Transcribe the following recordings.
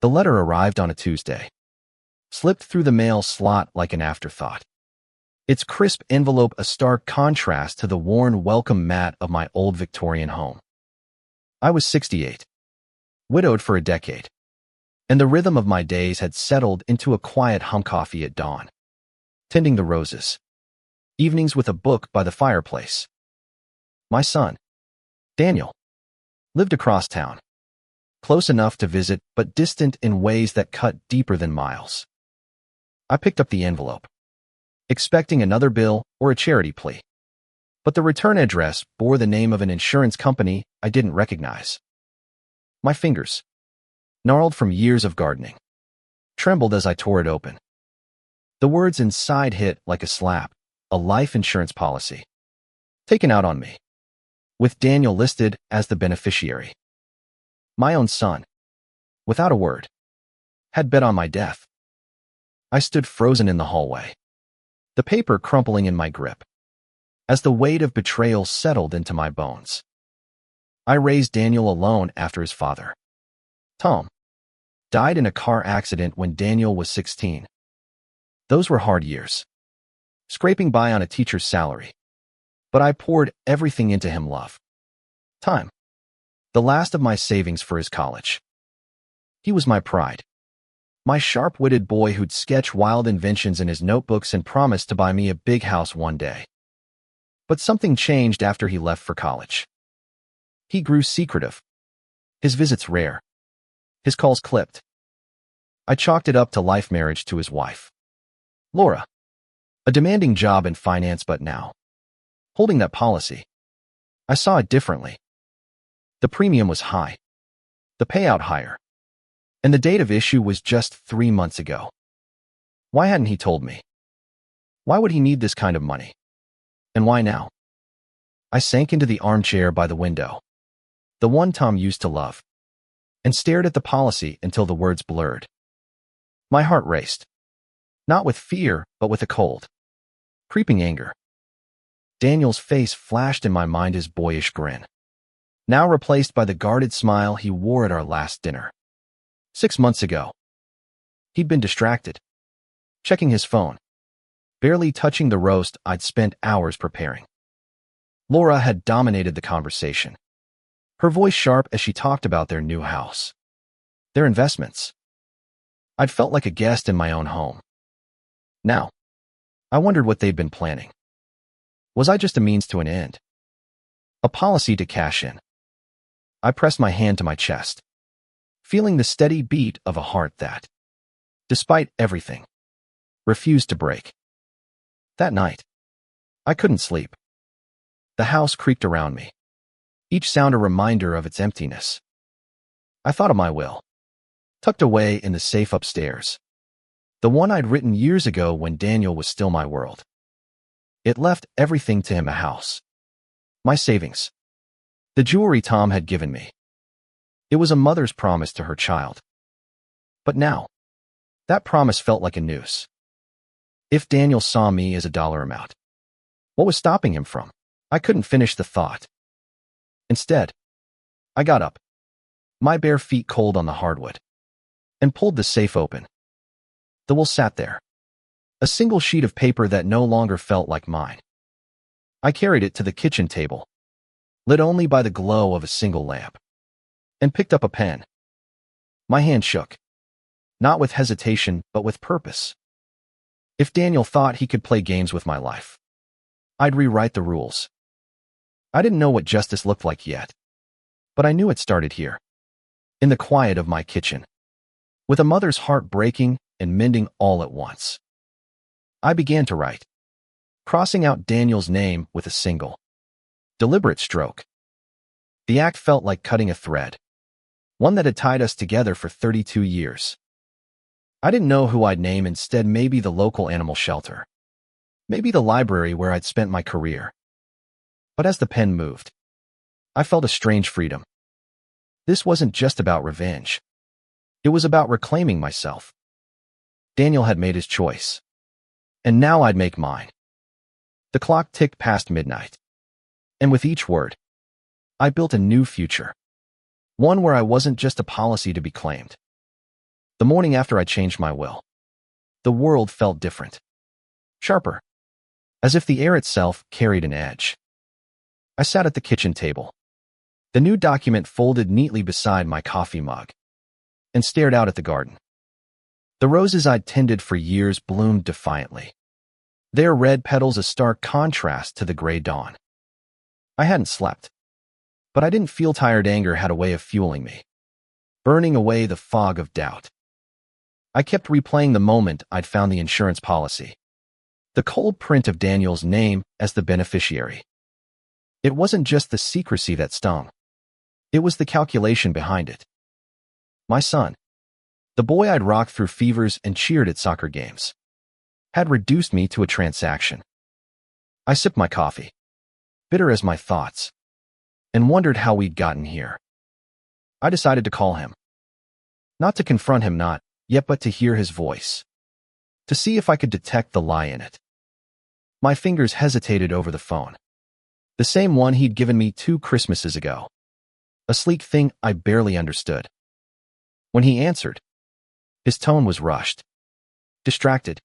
The letter arrived on a Tuesday, slipped through the mail slot like an afterthought. Its crisp envelope a stark contrast to the worn welcome mat of my old Victorian home. I was 68, widowed for a decade, and the rhythm of my days had settled into a quiet coffee at dawn, tending the roses, evenings with a book by the fireplace. My son, Daniel, lived across town, close enough to visit but distant in ways that cut deeper than miles. I picked up the envelope, expecting another bill or a charity plea, but the return address bore the name of an insurance company I didn't recognize. My fingers, gnarled from years of gardening, trembled as I tore it open. The words inside hit like a slap: a life insurance policy, taken out on me, with Daniel listed as the beneficiary. My own son, without a word, had bet on my death. I stood frozen in the hallway, the paper crumpling in my grip, as the weight of betrayal settled into my bones. I raised Daniel alone after his father, Tom, died in a car accident when Daniel was 16. Those were hard years, scraping by on a teacher's salary, but I poured everything into him: love, time, the last of my savings for his college. He was my pride, my sharp-witted boy who'd sketch wild inventions in his notebooks and promise to buy me a big house one day. But something changed after he left for college. He grew secretive, his visits rare, his calls clipped. I chalked it up to life marriage to his wife, Laura, a demanding job in finance, but now, holding that policy, I saw it differently. The premium was high, the payout higher, and the date of issue was just 3 months ago. Why hadn't he told me? Why would he need this kind of money? And why now? I sank into the armchair by the window, the one Tom used to love, and stared at the policy until the words blurred. My heart raced, not with fear, but with a cold, creeping anger. Daniel's face flashed in my mind, his boyish grin, now replaced by the guarded smile he wore at our last dinner. 6 months ago, he'd been distracted, checking his phone, barely touching the roast I'd spent hours preparing. Laura had dominated the conversation, her voice sharp as she talked about their new house, their investments. I'd felt like a guest in my own home. Now, I wondered what they'd been planning. Was I just a means to an end? A policy to cash in? I pressed my hand to my chest, feeling the steady beat of a heart that, despite everything, refused to break. That night, I couldn't sleep. The house creaked around me, each sound a reminder of its emptiness. I thought of my will, tucked away in the safe upstairs, the one I'd written years ago when Daniel was still my world. It left everything to him: a house, my savings, the jewelry Tom had given me. It was a mother's promise to her child. But now, that promise felt like a noose. If Daniel saw me as a dollar amount, what was stopping him from? I couldn't finish the thought. Instead, I got up, my bare feet cold on the hardwood, and pulled the safe open. The will sat there, a single sheet of paper that no longer felt like mine. I carried it to the kitchen table, lit only by the glow of a single lamp, and picked up a pen. My hand shook, not with hesitation, but with purpose. If Daniel thought he could play games with my life, I'd rewrite the rules. I didn't know what justice looked like yet, but I knew it started here, in the quiet of my kitchen, with a mother's heart breaking and mending all at once. I began to write, crossing out Daniel's name with a single, deliberate stroke. The act felt like cutting a thread, one that had tied us together for 32 years. I didn't know who I'd name instead. Maybe the local animal shelter, maybe the library where I'd spent my career. But as the pen moved, I felt a strange freedom. This wasn't just about revenge. It was about reclaiming myself. Daniel had made his choice, and now I'd make mine. The clock ticked past midnight, and with each word, I built a new future, one where I wasn't just a policy to be claimed, The morning after I changed my will, the world felt different. Sharper. As if the air itself carried an edge. I sat at the kitchen table, the new document folded neatly beside my coffee mug, and stared out at the garden. The roses I'd tended for years bloomed defiantly, their red petals a stark contrast to the gray dawn. I hadn't slept, but I didn't feel tired. Anger had a way of fueling me, burning away the fog of doubt. I kept replaying the moment I'd found the insurance policy, the cold print of Daniel's name as the beneficiary. It wasn't just the secrecy that stung. It was the calculation behind it. My son, the boy I'd rocked through fevers and cheered at soccer games, had reduced me to a transaction. I sipped my coffee, bitter as my thoughts, and wondered how we'd gotten here. I decided to call him. Not to confront him, not yet, but to hear his voice, to see if I could detect the lie in it. My fingers hesitated over the phone, the same one he'd given me 2 Christmases ago, a sleek thing I barely understood. When he answered, his tone was rushed, distracted,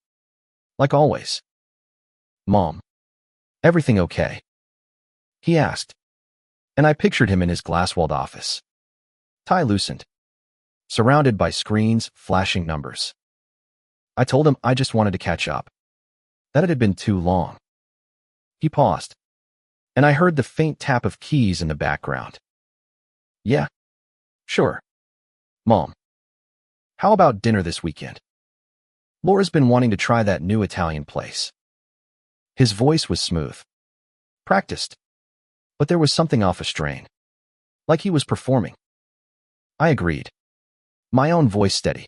like always. "Mom, everything okay?" he asked, and I pictured him in his glass-walled office, tie loosened, surrounded by screens, flashing numbers. I told him I just wanted to catch up, that it had been too long. He paused, and I heard the faint tap of keys in the background. "Yeah, sure. Mom, how about dinner this weekend? Laura's been wanting to try that new Italian place." His voice was smooth, practiced, but there was something off a strain, like he was performing. I agreed, my own voice steady,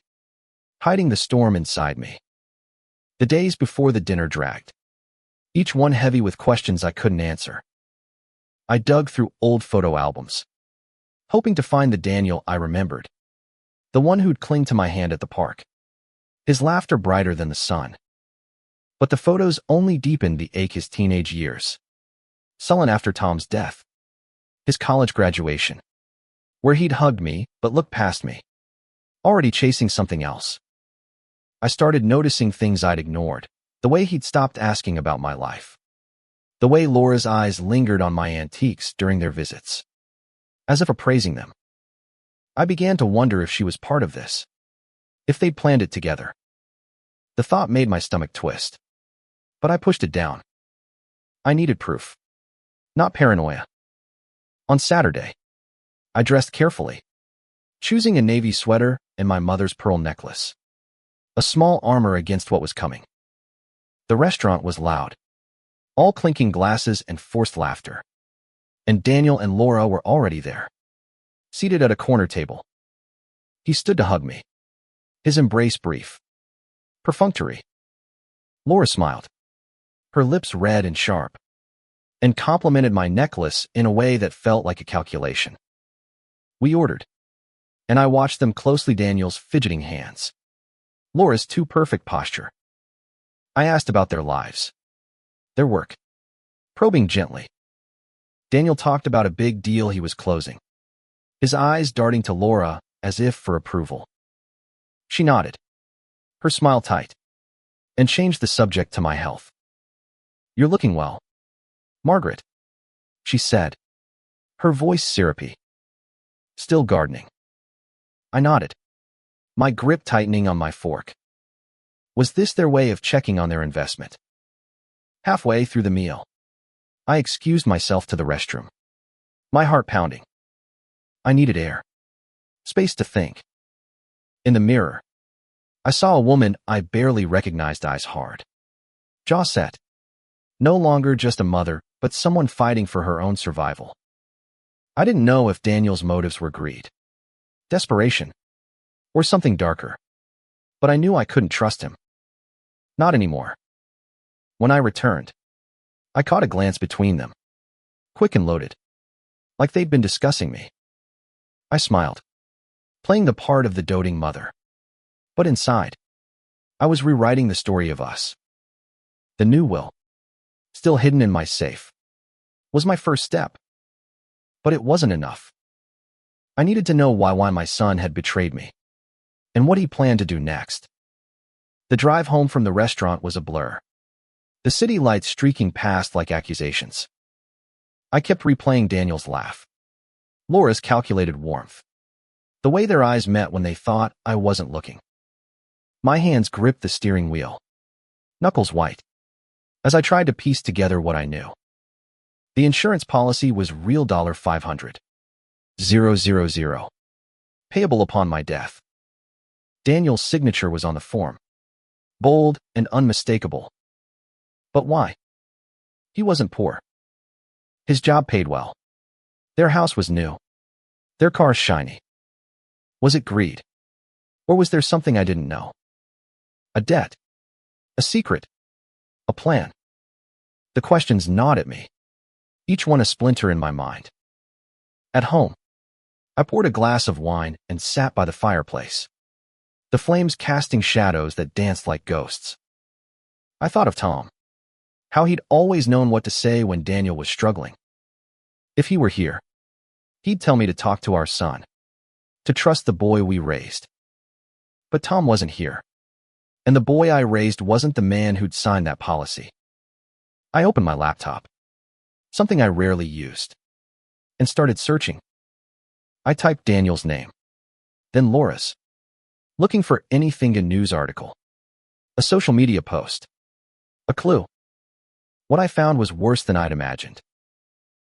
hiding the storm inside me. The days before the dinner dragged, each one heavy with questions I couldn't answer. I dug through old photo albums, hoping to find the Daniel I remembered, the one who'd cling to my hand at the park, his laughter brighter than the sun. But the photos only deepened the ache. His teenage years, sullen after Tom's death, his college graduation, where he'd hugged me but looked past me, already chasing something else. I started noticing things I'd ignored, the way he'd stopped asking about my life, the way Laura's eyes lingered on my antiques during their visits, as if appraising them. I began to wonder if she was part of this, if they'd planned it together. The thought made my stomach twist, but I pushed it down. I needed proof, not paranoia. On Saturday, I dressed carefully, choosing a navy sweater and my mother's pearl necklace, a small armor against what was coming. The restaurant was loud, all clinking glasses and forced laughter, and Daniel and Laura were already there, seated at a corner table. He stood to hug me, his embrace brief, perfunctory. Laura smiled, her lips red and sharp, and complimented my necklace in a way that felt like a calculation. We ordered, and I watched them closely. Daniel's fidgeting hands, Laura's too perfect posture. I asked about their lives, their work, probing gently. Daniel talked about a big deal he was closing, his eyes darting to Laura as if for approval. She nodded, her smile tight, and changed the subject to my health. "You're looking well, Margaret," she said, her voice syrupy. "Still gardening?" I nodded, my grip tightening on my fork. Was this their way of checking on their investment? Halfway through the meal, I excused myself to the restroom, my heart pounding. I needed air, space to think. In the mirror, I saw a woman I barely recognized, eyes hard, jaw set. No longer just a mother, but someone fighting for her own survival. I didn't know if Daniel's motives were greed, desperation, or something darker, but I knew I couldn't trust him. Not anymore. When I returned, I caught a glance between them, quick and loaded, like they'd been discussing me. I smiled, playing the part of the doting mother. But inside, I was rewriting the story of us. The new will, still hidden in my safe, was my first step. But it wasn't enough. I needed to know why my son had betrayed me. and what he planned to do next. The drive home from the restaurant was a blur, the city lights streaking past like accusations. I kept replaying Daniel's laugh, Laura's calculated warmth, the way their eyes met when they thought I wasn't looking. My hands gripped the steering wheel, knuckles white, as I tried to piece together what I knew. The insurance policy was real $500,000, payable upon my death. Daniel's signature was on the form, bold and unmistakable. But why? He wasn't poor. His job paid well. Their house was new. Their car shiny. Was it greed? Or was there something I didn't know? A debt? A secret? A plan? The questions gnawed at me, each one a splinter in my mind. At home, I poured a glass of wine and sat by the fireplace, the flames casting shadows that danced like ghosts. I thought of Tom, how he'd always known what to say when Daniel was struggling. If he were here, he'd tell me to talk to our son, to trust the boy we raised. But Tom wasn't here, and the boy I raised wasn't the man who'd signed that policy. I opened my laptop, something I rarely used, and started searching. I typed Daniel's name, then Laura's, looking for anything, a news article, a social media post, a clue. What I found was worse than I'd imagined.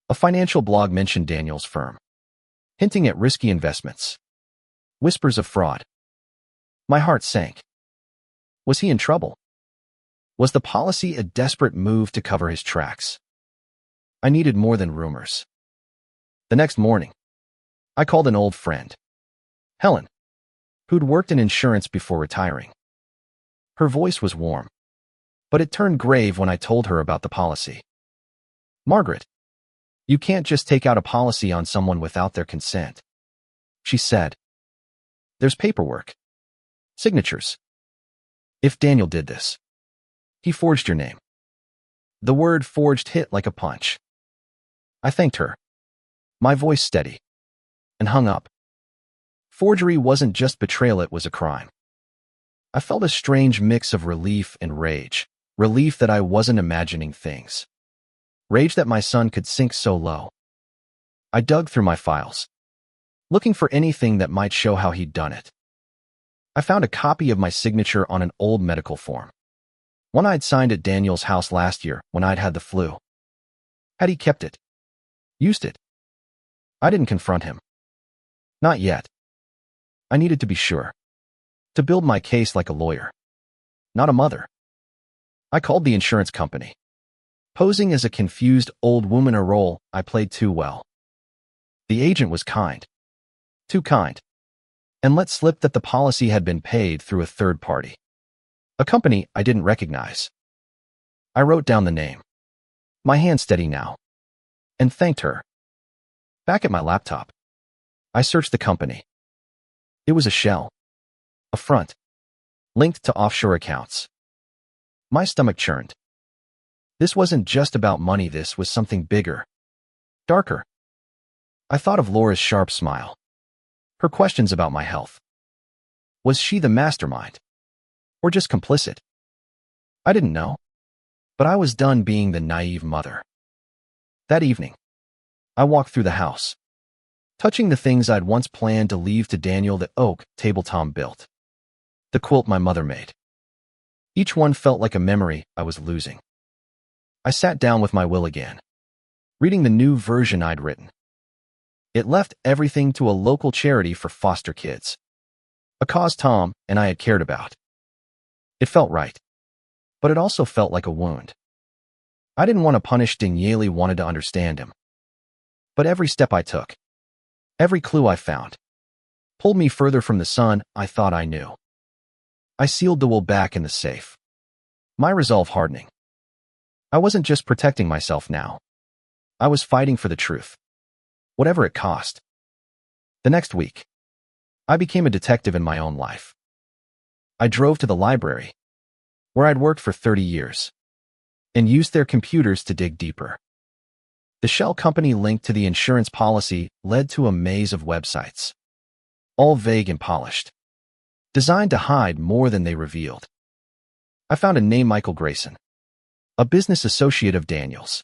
A financial blog mentioned Daniel's firm, hinting at risky investments, whispers of fraud. My heart sank. Was he in trouble? Was the policy a desperate move to cover his tracks? I needed more than rumors. The next morning, I called an old friend, Helen, who'd worked in insurance before retiring. Her voice was warm, but it turned grave when I told her about the policy. Margaret, you can't just take out a policy on someone without their consent, she said. There's paperwork, signatures. If Daniel did this, he forged your name. The word forged hit like a punch. I thanked her, my voice steady, and hung up. Forgery wasn't just betrayal, it was a crime. I felt a strange mix of relief and rage. Relief that I wasn't imagining things. Rage that my son could sink so low. I dug through my files, looking for anything that might show how he'd done it. I found a copy of my signature on an old medical form, one I'd signed at Daniel's house last year when I'd had the flu. Had he kept it? Used it? I didn't confront him. Not yet. I needed to be sure, to build my case like a lawyer, not a mother. I called the insurance company, posing as a confused old woman, a role I played too well. The agent was kind, too kind, and let slip that the policy had been paid through a third party, a company I didn't recognize. I wrote down the name, my hand steady now, and thanked her. Back at my laptop, I searched the company. It was a shell, a front, linked to offshore accounts. My stomach churned. This wasn't just about money, this was something bigger, darker. I thought of Laura's sharp smile, her questions about my health. Was she the mastermind, or just complicit? I didn't know, but I was done being the naive mother. That evening, I walked through the house, touching the things I'd once planned to leave to Daniel, the oak table Tom built, the quilt my mother made. Each one felt like a memory I was losing. I sat down with my will again, reading the new version I'd written. It left everything to a local charity for foster kids, a cause Tom and I had cared about. It felt right, but it also felt like a wound. I didn't want to punish Daniele, wanted to understand him. But every step I took, every clue I found, pulled me further from the son I thought I knew. I sealed the will back in the safe, my resolve hardening. I wasn't just protecting myself now. I was fighting for the truth, whatever it cost. The next week, I became a detective in my own life. I drove to the library, where I'd worked for 30 years, and used their computers to dig deeper. The shell company linked to the insurance policy led to a maze of websites, all vague and polished, designed to hide more than they revealed. I found a name: Michael Grayson, a business associate of Daniel's,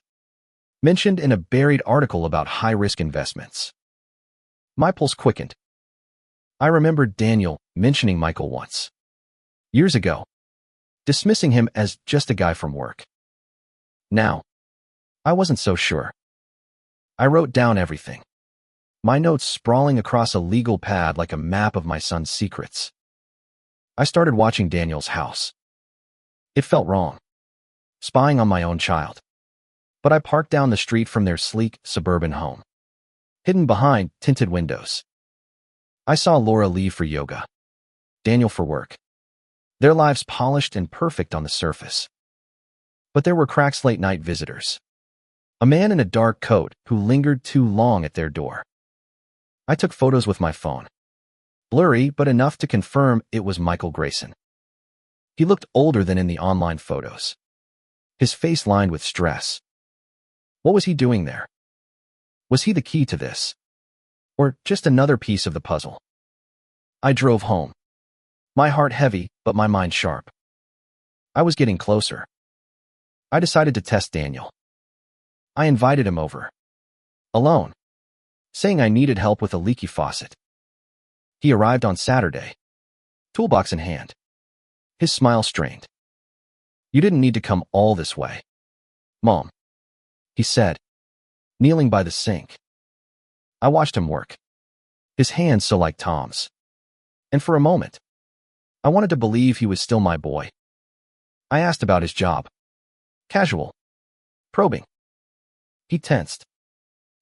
mentioned in a buried article about high-risk investments. My pulse quickened. I remembered Daniel mentioning Michael once, years ago, dismissing him as just a guy from work. Now, I wasn't so sure. I wrote down everything, my notes sprawling across a legal pad like a map of my son's secrets. I started watching Daniel's house. It felt wrong, spying on my own child. But I parked down the street from their sleek, suburban home, hidden behind tinted windows. I saw Laura leave for yoga, Daniel for work, their lives polished and perfect on the surface. But there were cracks: late-night visitors, a man in a dark coat who lingered too long at their door. I took photos with my phone, blurry but enough to confirm it was Michael Grayson. He looked older than in the online photos, his face lined with stress. What was he doing there? Was he the key to this? Or just another piece of the puzzle? I drove home, my heart heavy but my mind sharp. I was getting closer. I decided to test Daniel. I invited him over, alone, saying I needed help with a leaky faucet. He arrived on Saturday, toolbox in hand, his smile strained. "You didn't need to come all this way, Mom," he said, kneeling by the sink. I watched him work, his hands so like Tom's. And for a moment, I wanted to believe he was still my boy. I asked about his job. Casual, probing. He tensed,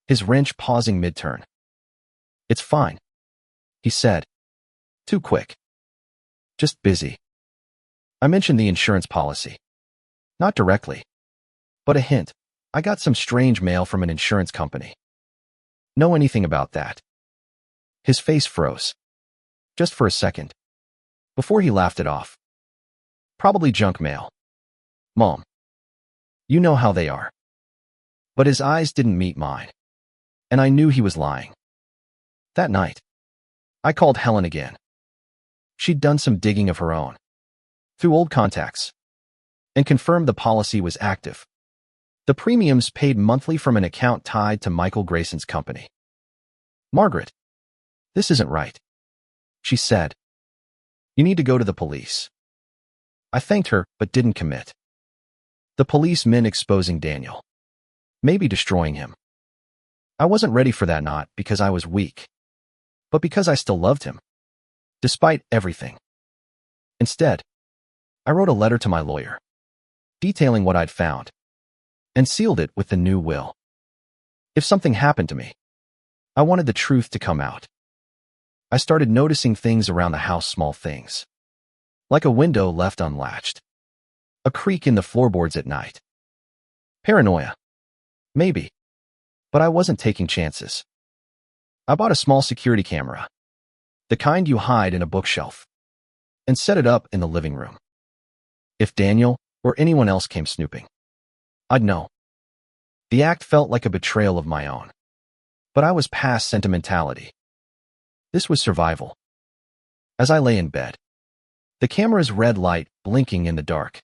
his wrench pausing mid-turn. "It's fine," he said, too quick. "Just busy." I mentioned the insurance policy. Not directly, but a hint. I got some strange mail from an insurance company. Know anything about that? His face froze, just for a second, before he laughed it off. "Probably junk mail, Mom. You know how they are." But his eyes didn't meet mine, and I knew he was lying. That night, I called Helen again. She'd done some digging of her own, through old contacts, and confirmed the policy was active. The premiums paid monthly from an account tied to Michael Grayson's company. "Margaret, this isn't right," she said. "You need to go to the police." I thanked her, but didn't commit. The police meant exposing Daniel, maybe destroying him. I wasn't ready for that, not because I was weak, but because I still loved him, despite everything. Instead, I wrote a letter to my lawyer, detailing what I'd found, and sealed it with the new will. If something happened to me, I wanted the truth to come out. I started noticing things around the house, small things, like a window left unlatched, a creak in the floorboards at night. Paranoia, maybe, but I wasn't taking chances. I bought a small security camera, the kind you hide in a bookshelf, and set it up in the living room. If Daniel or anyone else came snooping, I'd know. The act felt like a betrayal of my own, but I was past sentimentality. This was survival. As I lay in bed, the camera's red light blinking in the dark,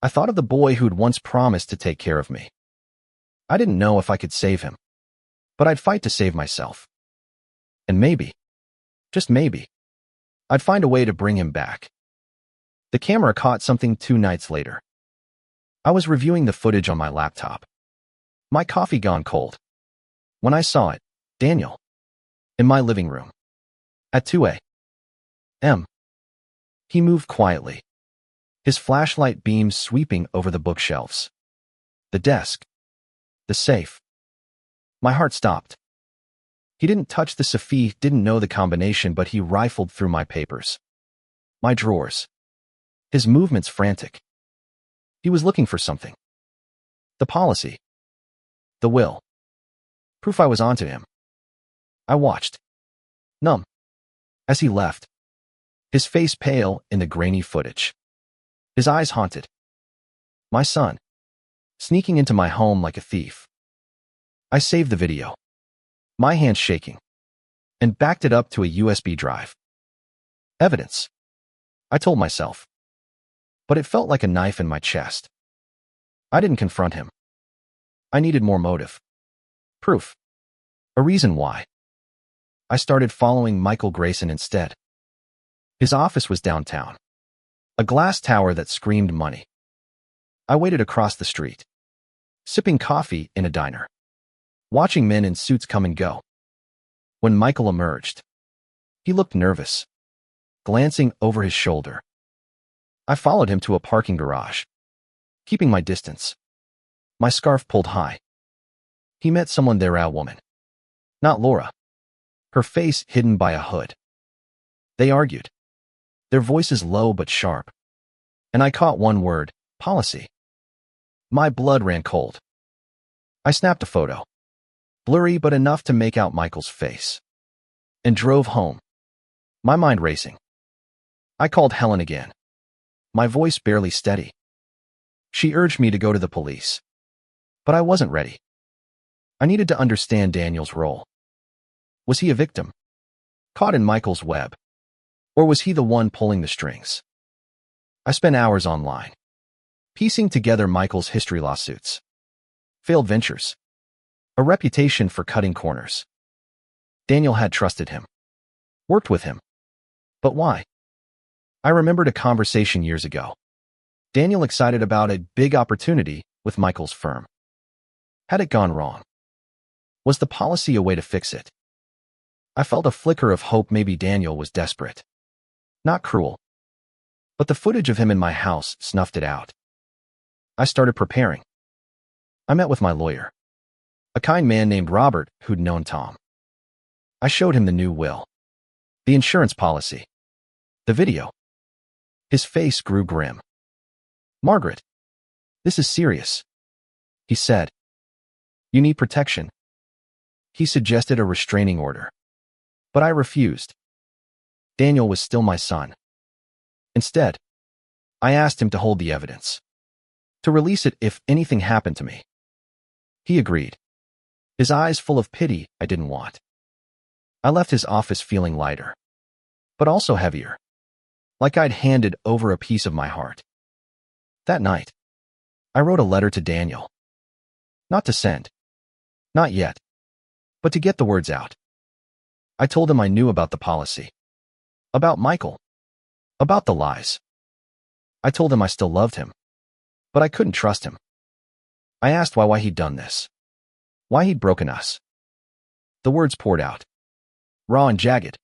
I thought of the boy who'd once promised to take care of me. I didn't know if I could save him, but I'd fight to save myself. And maybe, just maybe, I'd find a way to bring him back. The camera caught something 2 nights later. I was reviewing the footage on my laptop, my coffee gone cold, when I saw it, Daniel, in my living room, at 2 a.m. He moved quietly, his flashlight beams sweeping over the bookshelves, the desk, the safe. My heart stopped. He didn't touch the safe, didn't know the combination, but he rifled through my papers, my drawers, his movements frantic. He was looking for something. The policy. The will. Proof I was onto him. I watched, numb, as he left, his face pale in the grainy footage, his eyes haunted. My son, sneaking into my home like a thief. I saved the video, my hands shaking, and backed it up to a USB drive. Evidence. I told myself. But it felt like a knife in my chest. I didn't confront him. I needed more motive. Proof. A reason why. I started following Michael Grayson instead. His office was downtown. A glass tower that screamed money. I waited across the street, sipping coffee in a diner, watching men in suits come and go. When Michael emerged, he looked nervous, glancing over his shoulder. I followed him to a parking garage, keeping my distance, my scarf pulled high. He met someone there, a woman. Not Laura. Her face hidden by a hood. They argued, their voices low but sharp. And I caught one word, policy. My blood ran cold. I snapped a photo, blurry but enough to make out Michael's face, and drove home, my mind racing. I called Helen again, my voice barely steady. She urged me to go to the police, but I wasn't ready. I needed to understand Daniel's role. Was he a victim, caught in Michael's web, or was he the one pulling the strings? I spent hours online, piecing together Michael's history: lawsuits, failed ventures, a reputation for cutting corners. Daniel had trusted him, worked with him. But why? I remembered a conversation years ago. Daniel excited about a big opportunity with Michael's firm. Had it gone wrong? Was the policy a way to fix it? I felt a flicker of hope. Maybe Daniel was desperate, not cruel. But the footage of him in my house snuffed it out. I started preparing. I met with my lawyer, a kind man named Robert who'd known Tom. I showed him the new will, the insurance policy, the video. His face grew grim. Margaret, this is serious, he said. You need protection. He suggested a restraining order, but I refused. Daniel was still my son. Instead, I asked him to hold the evidence, to release it if anything happened to me. He agreed, his eyes full of pity I didn't want. I left his office feeling lighter, but also heavier, like I'd handed over a piece of my heart. That night, I wrote a letter to Daniel. Not to send, not yet, but to get the words out. I told him I knew about the policy, about Michael, about the lies. I told him I still loved him, but I couldn't trust him. I asked why he'd done this, why he'd broken us. The words poured out, raw and jagged,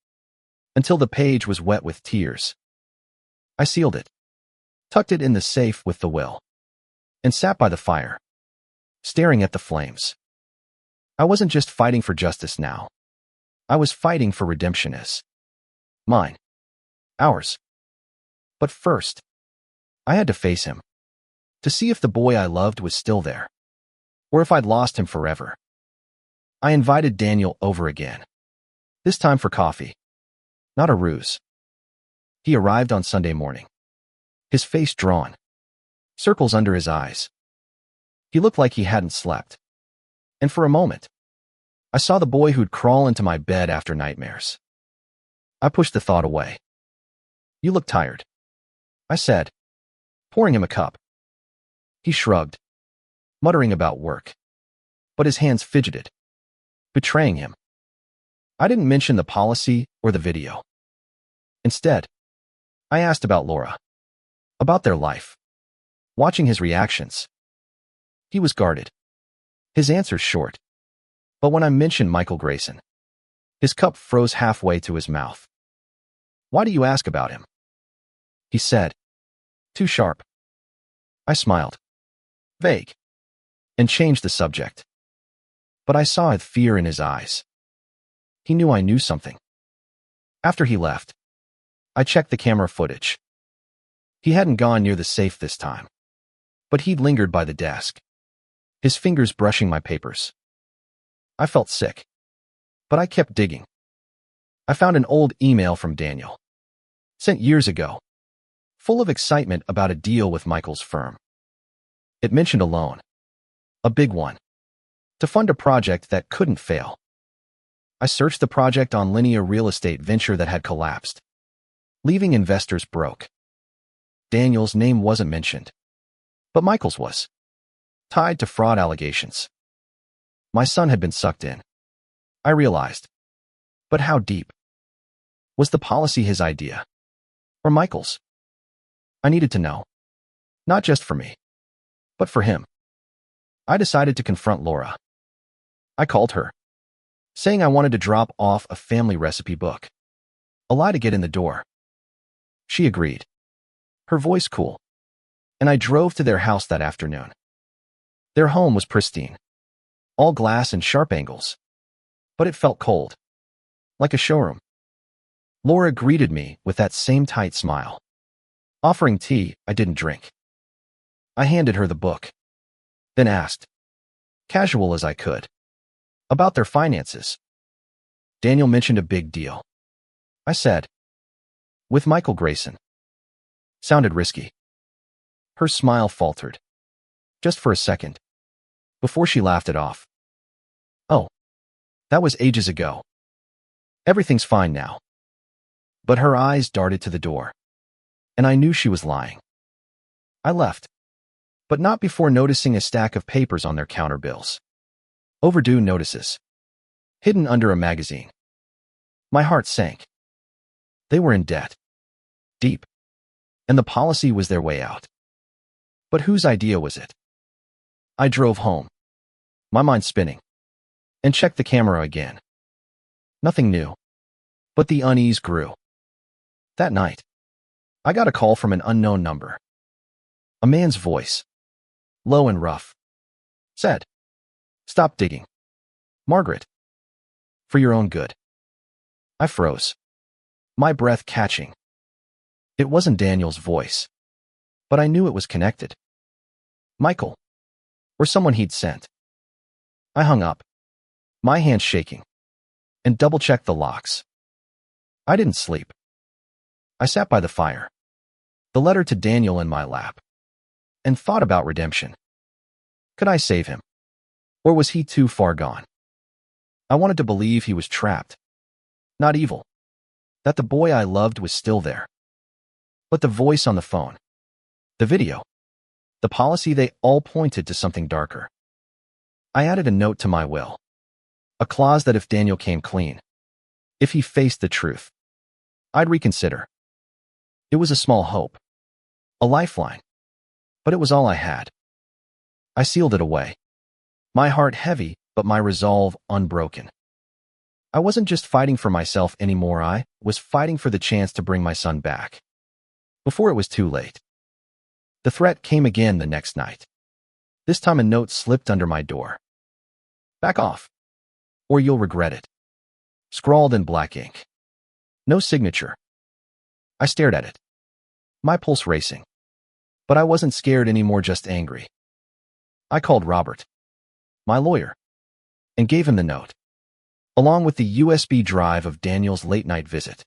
until the page was wet with tears. I sealed it, tucked it in the safe with the will, and sat by the fire, staring at the flames. I wasn't just fighting for justice now. I was fighting for redemption. As mine, ours. But first, I had to face him, to see if the boy I loved was still there, or if I'd lost him forever. I invited Daniel over again, this time for coffee, not a ruse. He arrived on Sunday morning, his face drawn, circles under his eyes. He looked like he hadn't slept. And for a moment, I saw the boy who'd crawl into my bed after nightmares. I pushed the thought away. You look tired, I said, pouring him a cup. He shrugged, muttering about work, but his hands fidgeted, betraying him. I didn't mention the policy or the video. Instead, I asked about Laura, about their life, watching his reactions. He was guarded, his answers short. But when I mentioned Michael Grayson, his cup froze halfway to his mouth. Why do you ask about him? He said, too sharp. I smiled, vague, and changed the subject. But I saw fear in his eyes. He knew I knew something. After he left, I checked the camera footage. He hadn't gone near the safe this time, but he'd lingered by the desk, his fingers brushing my papers. I felt sick, but I kept digging. I found an old email from Daniel, sent years ago, full of excitement about a deal with Michael's firm. It mentioned a loan, a big one, to fund a project that couldn't fail. I searched the project on linear real estate venture that had collapsed, leaving investors broke. Daniel's name wasn't mentioned, but Michael's was, tied to fraud allegations. My son had been sucked in. I realized. But how deep? Was the policy his idea? Or Michael's? I needed to know. Not just for me, but for him. I decided to confront Laura. I called her, saying I wanted to drop off a family recipe book. A lie to get in the door. She agreed, her voice cool, and I drove to their house that afternoon. Their home was pristine, all glass and sharp angles, but it felt cold, like a showroom. Laura greeted me with that same tight smile, offering tea I didn't drink. I handed her the book, then asked, casual as I could, about their finances. Daniel mentioned a big deal. I said, with Michael Grayson. Sounded risky. Her smile faltered, just for a second, before she laughed it off. Oh, that was ages ago. Everything's fine now. But her eyes darted to the door, and I knew she was lying. I left, but not before noticing a stack of papers on their counter bills. Overdue notices, hidden under a magazine. My heart sank. They were in debt, deep, and the policy was their way out. But whose idea was it? I drove home, my mind spinning, and checked the camera again. Nothing new, but the unease grew. That night, I got a call from an unknown number. A man's voice, low and rough, said, "Stop digging. Margaret. For your own good." I froze, my breath catching. It wasn't Daniel's voice, but I knew it was connected. Michael, or someone he'd sent. I hung up, my hands shaking, and double-checked the locks. I didn't sleep. I sat by the fire, the letter to Daniel in my lap, and thought about redemption. Could I save him? Or was he too far gone? I wanted to believe he was trapped, not evil, that the boy I loved was still there. But the voice on the phone, the video, the policy, they all pointed to something darker. I added a note to my will, a clause that if Daniel came clean, if he faced the truth, I'd reconsider. It was a small hope, a lifeline, but it was all I had. I sealed it away, my heart heavy, but my resolve unbroken. I wasn't just fighting for myself anymore, I was fighting for the chance to bring my son back, before it was too late. The threat came again the next night. This time a note slipped under my door. "Back off, or you'll regret it." Scrawled in black ink. No signature. I stared at it, my pulse racing. But I wasn't scared anymore, just angry. I called Robert, my lawyer, and gave him the note, along with the USB drive of Daniel's late-night visit.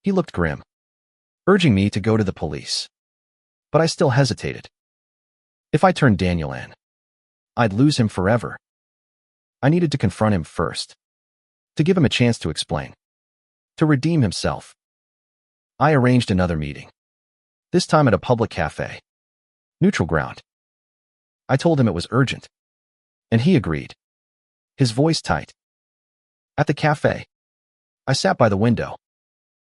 He looked grim, urging me to go to the police. But I still hesitated. If I turned Daniel in, I'd lose him forever. I needed to confront him first, to give him a chance to explain, to redeem himself. I arranged another meeting, this time at a public cafe, neutral ground. I told him it was urgent, and he agreed, his voice tight. At the cafe, I sat by the window,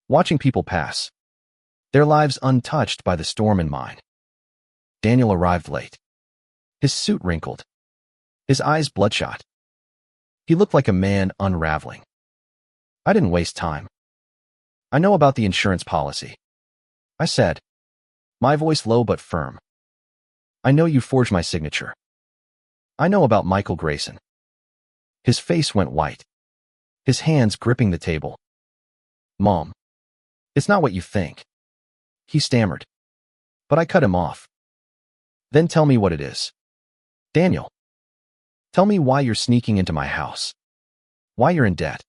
watching people pass, their lives untouched by the storm in mine. Daniel arrived late, his suit wrinkled, his eyes bloodshot. He looked like a man unraveling. I didn't waste time. "I know about the insurance policy," I said, my voice low but firm. "I know you forged my signature. I know about Michael Grayson." His face went white, his hands gripping the table. "Mom, it's not what you think," he stammered. But I cut him off. "Then tell me what it is. Daniel, tell me why you're sneaking into my house. Why you're in debt.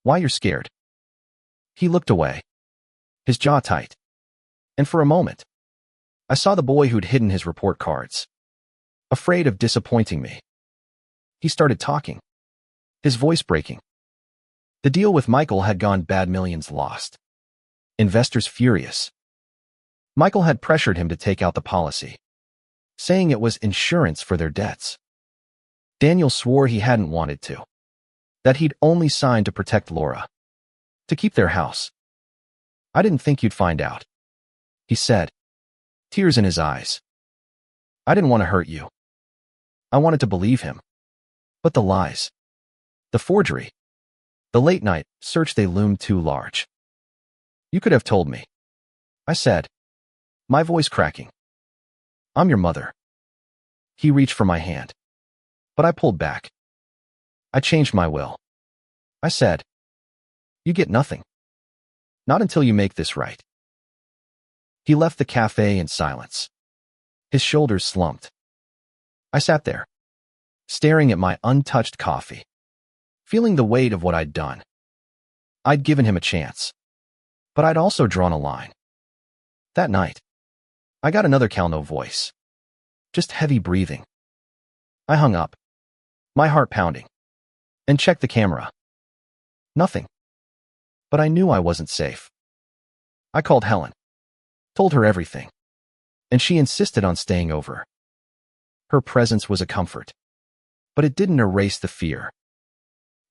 Why you're scared." He looked away, his jaw tight. And for a moment, I saw the boy who'd hidden his report cards, afraid of disappointing me. He started talking, his voice breaking. The deal with Michael had gone bad, millions lost. Investors furious. Michael had pressured him to take out the policy, saying it was insurance for their debts. Daniel swore he hadn't wanted to, that he'd only signed to protect Laura, to keep their house. "I didn't think you'd find out," he said, tears in his eyes. "I didn't want to hurt you. I wanted to believe him. But the lies, the forgery, the late-night search, they loomed too large. You could have told me," I said, my voice cracking. "I'm your mother." He reached for my hand, but I pulled back. "I changed my will," I said. "You get nothing. Not until you make this right." He left the cafe in silence. His shoulders slumped. I sat there, staring at my untouched coffee, feeling the weight of what I'd done. I'd given him a chance, but I'd also drawn a line. That night, I got another Calno voice, just heavy breathing. I hung up, my heart pounding, and checked the camera. Nothing. But I knew I wasn't safe. I called Helen, told her everything, and she insisted on staying over. Her presence was a comfort, but it didn't erase the fear.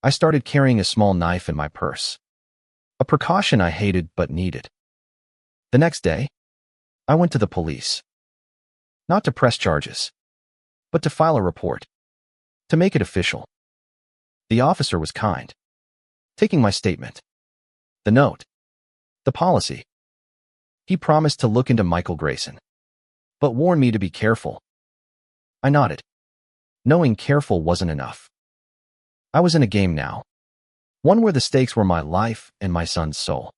I started carrying a small knife in my purse, a precaution I hated but needed. The next day, I went to the police. Not to press charges, but to file a report, to make it official. The officer was kind, taking my statement, the note, the policy. He promised to look into Michael Grayson, but warned me to be careful. I nodded, knowing careful wasn't enough. I was in a game now, one where the stakes were my life and my son's soul.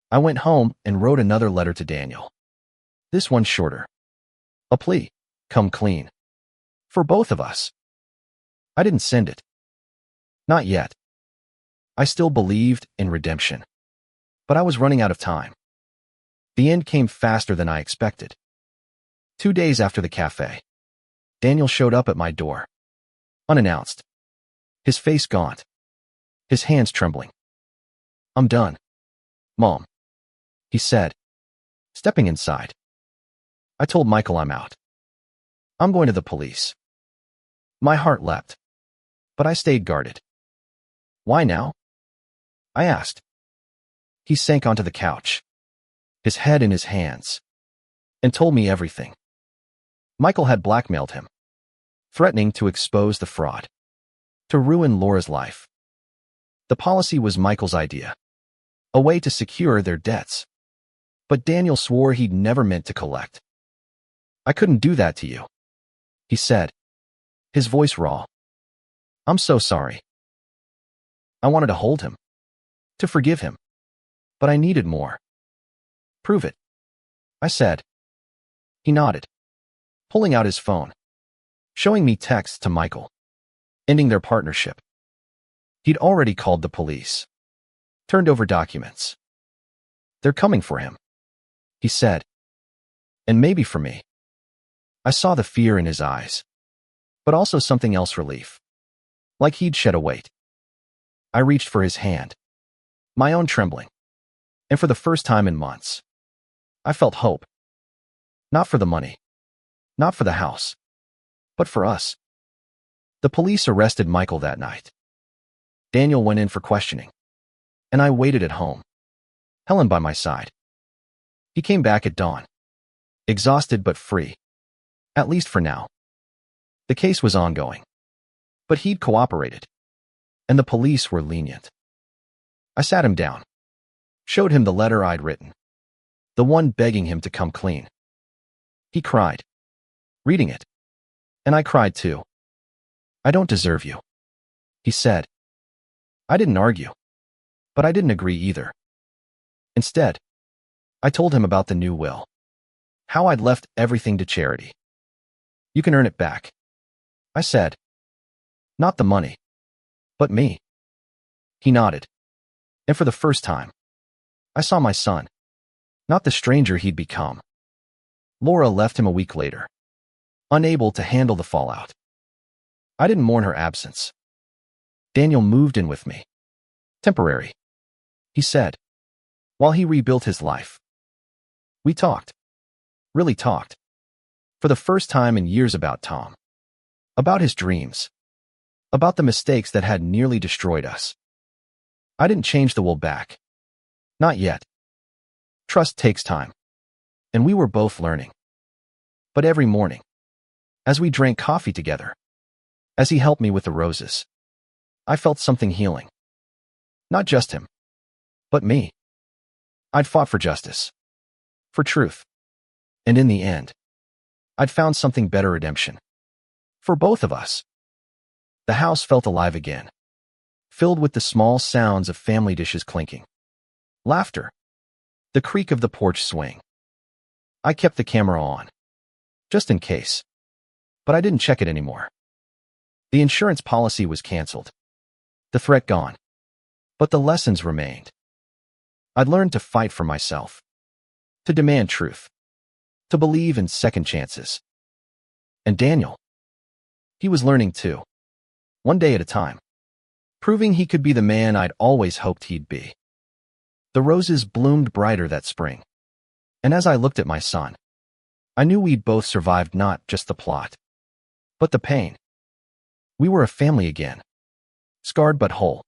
I went home and wrote another letter to Daniel. This one shorter. A plea, come clean. For both of us. I didn't send it. Not yet. I still believed in redemption. But I was running out of time. The end came faster than I expected. 2 days after the cafe, Daniel showed up at my door, unannounced, his face gaunt, his hands trembling. "I'm done, Mom," he said, stepping inside. I told Michael I'm out. "I'm going to the police." My heart leapt, but I stayed guarded. "Why now?" I asked. He sank onto the couch, his head in his hands, and told me everything. Michael had blackmailed him, threatening to expose the fraud, to ruin Laura's life. The policy was Michael's idea, a way to secure their debts. But Daniel swore he'd never meant to collect. "I couldn't do that to you," he said, his voice raw. "I'm so sorry." I wanted to hold him, to forgive him, but I needed more. "Prove it," I said. He nodded, pulling out his phone, showing me texts to Michael, ending their partnership. He'd already called the police, turned over documents. "They're coming for him," he said. "And maybe for me." I saw the fear in his eyes, but also something else, relief, like he'd shed a weight. I reached for his hand, my own trembling, and for the first time in months, I felt hope. Not for the money, not for the house, but for us. The police arrested Michael that night. Daniel went in for questioning, and I waited at home, Helen by my side. He came back at dawn, exhausted but free, at least for now. The case was ongoing, but he'd cooperated, and the police were lenient. I sat him down, showed him the letter I'd written, the one begging him to come clean. He cried, reading it, and I cried too. "I don't deserve you," he said. I didn't argue, but I didn't agree either. Instead, I told him about the new will, how I'd left everything to charity. "You can earn it back," I said. "Not the money, but me." He nodded, and for the first time, I saw my son, not the stranger he'd become. Laura left him a week later, unable to handle the fallout. I didn't mourn her absence. Daniel moved in with me. "Temporary," he said, while he rebuilt his life. We talked, really talked. For the first time in years about Tom. About his dreams. About the mistakes that had nearly destroyed us. I didn't change the wool back. Not yet. Trust takes time. And we were both learning. But every morning, as we drank coffee together, as he helped me with the roses, I felt something healing. Not just him, but me. I'd fought for justice, for truth, and in the end, I'd found something better: redemption. For both of us. The house felt alive again, filled with the small sounds of family dishes clinking, laughter, the creak of the porch swing. I kept the camera on, just in case, but I didn't check it anymore. The insurance policy was canceled, the threat gone, but the lessons remained. I'd learned to fight for myself, to demand truth, to believe in second chances. And Daniel, he was learning too, one day at a time, proving he could be the man I'd always hoped he'd be. The roses bloomed brighter that spring, and as I looked at my son, I knew we'd both survived not just the plot, but the pain. We were a family again, scarred but whole.